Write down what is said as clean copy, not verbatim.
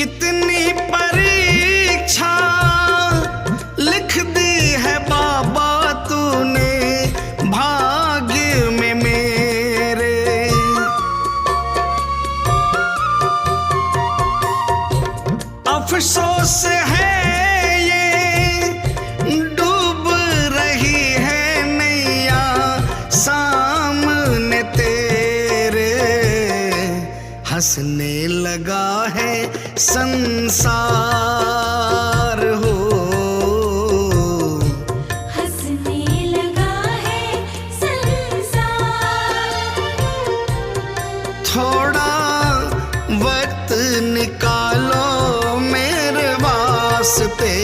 कितनी परीक्षा लिख दी है बाबा तूने भाग्य में मेरे। अफसोस है ये डूब रही है नैया सामने तेरे। हंसने लगा है संसार हो, हंसने लगा है संसार। थोड़ा वक्त निकालो मेरे वास्ते।